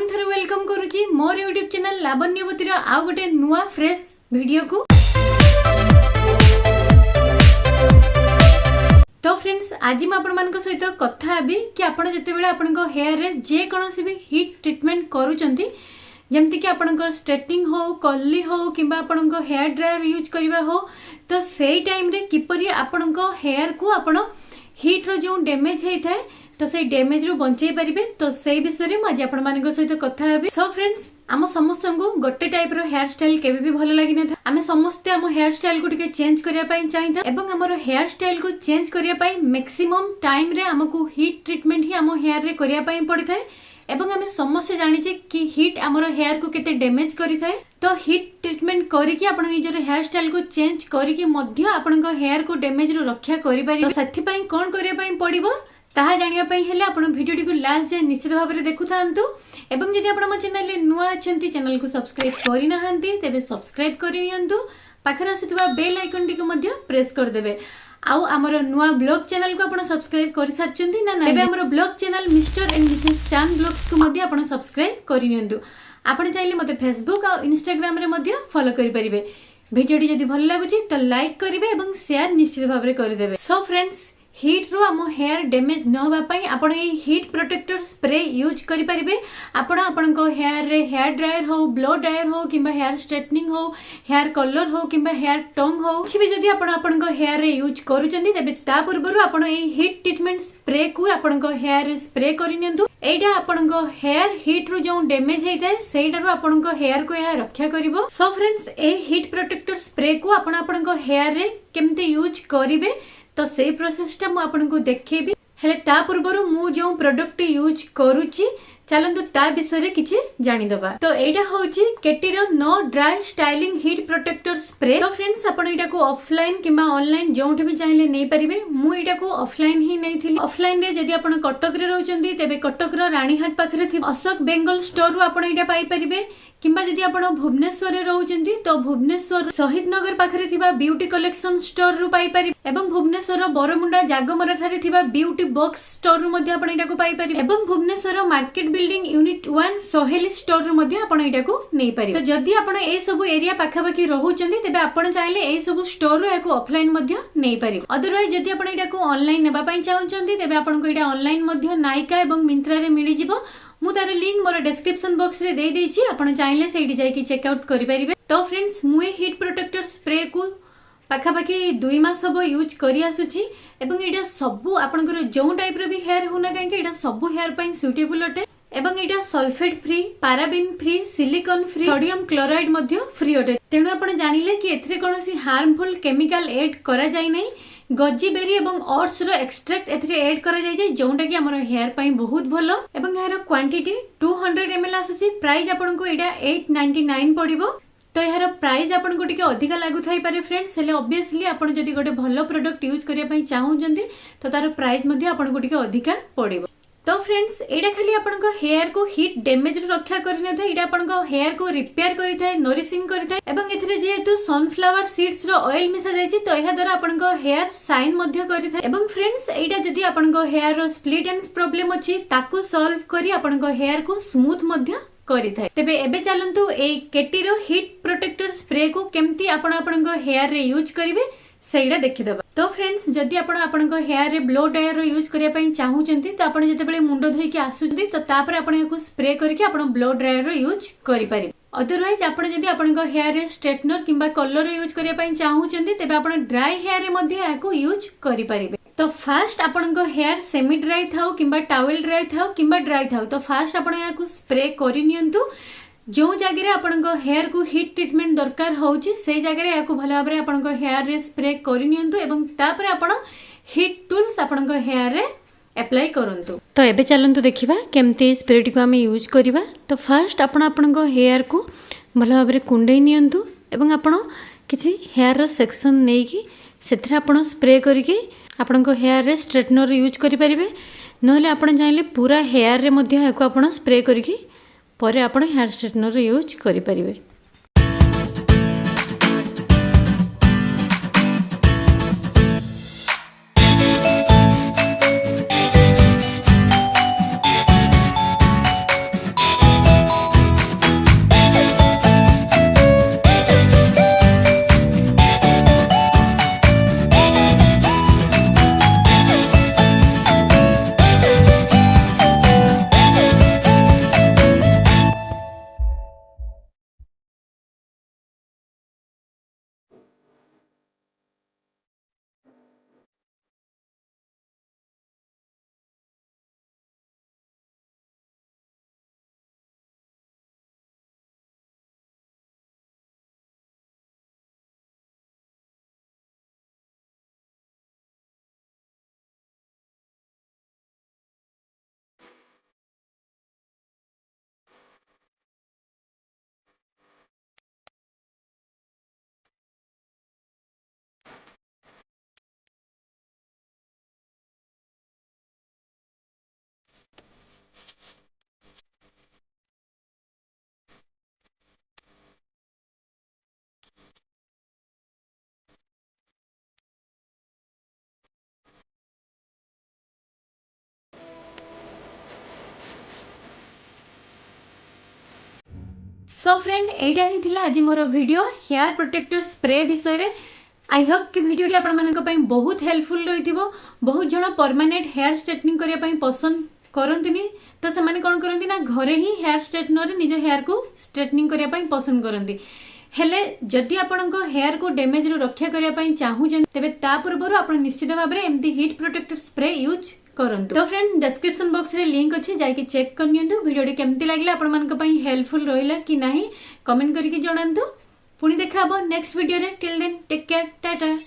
पुणी थरे वेलकम करुची मोर यूट्यूब चैनल लावण्यवतीर आउ गोटे नुआ फ्रेश वीडियो को। तो फ्रेंड्स आज मैं आपण सहित कथा हेबी कि आपण जेतेबेले आपण हेयर रे जे कोनोसी भी हीट ट्रीटमेंट करूचंती जमती कि आपण स्ट्रेटनिंग हो कर्ली हो किंबा आपण हेयर ड्रायर यूज करबा हो तो सेही टाइम रे किपरि आपण हेयर को आपण हीट रो जो डैमेज हेई थाए तो से डैमेज रू बंचाई पारिबे। तो से विषय में आज आपण मानक सहित कथा हेबी। सो फ्रेंड्स आम समस्त को गोटे टाइप रो हेयर स्टाइल केबे भी भल लागि न था। आमे समस्त आम हेयर स्टाइल को टिके चेंज करिया पई चाहिता एवं हमर हेयर स्टाइल को चेंज करिया पई मैक्सिमम टाइम रे हमकु हीट ट्रीटमेंट ही आम हेयर रे करिया पई पड़ी थाए एवं आमे समस्त जानिचे कि हीट हमर हेयर को केते डैमेज करि थाए। तो हीट ट्रीटमेंट करिकि आपण निजर हेयर स्टाइल को चेंज करिकि मध्य आपण हेयर को डैमेज रो रक्षा करि पारि। तो सेथि पई कोन करिया पई पड़िबो ताहा जानिया पई हेले आपण वीडियो टी को लास्ट जे निश्चित भाव में देखु थांतु एवं जदि आपण म चैनल ले नुआ अछंती चैनल को सब्सक्राइब करि नाहंती तेबे सब्सक्राइब करि नियंतु पाखर आसीतबा बेल आइकन टी को मध्य प्रेस कर देबे। आउ हमर नुआ ब्लॉग चैनल को आपण सब्सक्राइब करि सारचंती ना ना तेबे हमर blog channel mister and Mrs चांद ब्लॉग्स को मध्य आपण सब्सक्राइब करि नियंतु। आपण चाहिले मते फेसबुक और इंस्टाग्राम रे मध्य फॉलो करि परिबे। वीडियो टी जदि भल लागुची तो लाइक करिवे एवं शेयर निश्चित भाव में करि देबे। सो फ्रेंड्स हीट रो आम हेयर डैमेज न होबा पई आपण ए हीट प्रोटेक्टर स्प्रे यूज करि परिबे। आपण आपनको हेयर रे हेयर ड्रायर हो ब्लो ड्रायर हो किंबा हेयर स्ट्रेटनिंग हो हेयर कलर हो किंबा हेयर टंग हो କିଛି भी जदि आपण आपनको हेयर रे यूज करूचंदी तबे ता पूर्वरु आपण ए हीट ट्रीटमेंट स्प्रे को आपनको हेयर रे स्प्रे करि नियंतु। एटा आपनको हेयर हीट रो जो डैमेज हेइ थाए सेइटारो आपनको हेयर को यह रक्षा करिवो। सो फ्रेंड्स ए हीट प्रोटेक्टर स्प्रे को आपण आपनको हेयर रे केमते यूज करिवे तो से प्रोसेस टा मु आपनको देखेबी। हेले ता पूर्वरु मु जो प्रोडक्ट यूज करूची चलंतु ता विषय रे किछि जानि दबा। तो एटा होची केटीरो no dry styling heat protector spray. तो फ्रेंड्स आपण एटा को ऑफलाइन किबा ऑनलाइन जोंठी भी चाहिले नै परिबे। मु एटा को ऑफलाइन ही नैथिली। ऑफलाइन रे जदि आपण कटक रे रहउचंदी तेबे कटक रो रानीहाट पाखरे थि अशोक बेंगल स्टोर रु आपण एटा पाई परिबे किंबा जदि आपण भुवनेश्वर रे रहउचंदी तो भुवनेश्वर शहीद नगर पाखरे थिबा ब्यूटी कलेक्शन स्टोर रु पाई परिबे एवं भुवनेश्वर बरमुंडा जागमरा थारे थिबा ब्यूटी बॉक्स स्टोर रु मध्ये आपण एटा को पाई परिबे एवं भुवनेश्वर मार्केट बिल्डिंग यूनिट 1 सोहेली स्टोर रु मध्ये आपण एटा को नै परिबे। तो जदि आपण ए सब एरिया पाखा पाखी रहउचंदी तेबे आपण चाहिले ए सब स्टोर रु एको ऑफलाइन मध्ये नै परिबे। अदरवाइज जदि आपण एटा को ऑनलाइन नेबा पई चाहउचंदी तेबे आपण को एटा ऑनलाइन मध्ये नाइका एवं मिंत्रा रे मिली जिवो। मु तार लिंक मोर डिस्क्रिप्शन बॉक्स रे दे देछि आपण चाहिले सेठी जाई कि चेक आउट करि परिबे। तो फ्रेंड्स मु हीट प्रोटेक्टर स्प्रे को पाखा पाखी 2 मास सब यूज करि आसुची एवं एटा सब आपनकर जो टाइप रो भी हेयर होना काहे एटा सब हेयर पई सुटेबल अटे एवं एटा sulphate free paraben free silicone free sodium chloride मध्ये फ्री अटे। तेनु आपण जानिले कि एथरे कोनोसी हार्मफुल केमिकल ऐड करा जाय नै। गजी बेरी एवं ओट्स रो एक्सट्रैक्ट एथरे ऐड करा जाय जे जोंटा कि हमर हेयर पई बहुत भलो एवं यार क्वांटिटी 200 ml आसुची। प्राइस आपन को एटा 899 पड़िबो। तो यार प्राइस आपन को टिके अधिका लागु थाई पारे फ्रेंड्स हेले ऑब्वियसली आपन जदी गोटे भलो प्रोडक्ट यूज करिया पई चाहउजंदी तो तार प्राइस मध्ये आपन को टिके अधिका पड़िबो। तो फ्रेंड्स एटा खाली आपन को हेयर को हीट डैमेज रो रक्षा करि न थाए एटा आपन को हेयर को रिपेयर करि थाए नरिशिंग करि थाए एवं एथिरे जेहेतु सनफ्लावर सीड्स रो ऑयल मिसा जायछि तो एहा द्वारा आपन को हेयर शाइन मध्ये करि थाए एवं फ्रेंड्स एटा जदी आपन को हेयर रो स्प्लिट एंड प्रॉब्लम अछि ताकू सॉल्व करी आपन को हेयर को स्मूथ मध्ये करि थाए। तेबे एबे चलंतु ए केटी रो हीट प्रोटेक्टर स्प्रे को केमती आपण आपन को हेयर रे यूज करिवे सेइडा देखि दबा। तो फ्रेंड्स जदि आपण आपन को हेयर रे ब्लो ड्रायर रो यूज करिया पई चाहउचंती तो आपण जते बेले मुंडो धोई के आसुचंती तो तापर आपण याको स्प्रे करके आपण ब्लो ड्रायर रो यूज करि पारि। अदरवाइज आपण जदि आपण को हेयर रे स्ट्रेटनर किंबा कलर रो यूज करिया पई चाहउचंती तेबे आपण ड्राई हेयर रे मध्ये याको यूज करि पारिबे। तो फास्ट आपण को हेयर सेमी ड्राई थाउ किंबा टॉवेल ड्राई थाउ किंबा ड्राई थाउ तो फास्ट आपण याको स्प्रे करि नियंतु। जो जगह आपण को हेयर को हीट ट्रीटमेंट दरकार होउची से जगह याको भलो भाबरे आपण को हेयर रे स्प्रे करि नियंतु एवं तापर आपण हीट टूल्स आपण को हेयर रे अप्लाई करंतु। तो एबे चलंतु देखिबा केमते स्प्रे टी को हम यूज करिबा। तो फास्ट आपण को हेयर को भलो भाबरे कुंडई नियंतु एवं आपण किछि हेयर रो सेक्शन नै कि सेथरा आपण स्प्रे करके आपण को हेयर रे स्ट्रेटनर यूज करि परिबे नहले आपण चाहिले पूरा हेयर रे मध्ये याको आपण स्प्रे करके परे आपण हेयर स्ट्रेटनर यूज करि परिबे। सो फ्रेंड एटा ही थिला आज मोर वीडियो हेयर प्रोटेक्टर स्प्रे विषय रे। आई होप कि वीडियो आपण बहुत हेल्पफुल रही। बहुत जन परमानेंट हेयर स्ट्रेटनिंग करने पसंद करती तो से कौन करती ना घरे ही हेयर स्ट्रेटनर निज हेयर को स्ट्रेटनिंग करने पसंद करती। हेले जदि आपण हेयर को डैमेज रु रक्षा करने चाहूँ तेरे पूर्व आप निश्चित भाव में एमती हीट प्रोटेक्टर स्प्रे यूज करंतु। तो फ्रेंड डिस्क्रिप्शन बॉक्स रे लिंक अच्छी जाके चेक कर नियंतु। वीडियो केमती लागला आपण मानक पई हेल्पफुल रहिला कि नाही कमेंट करके जणांतु। पुणी देखा नेक्स्ट वीडियो रे। Till then take care Tata.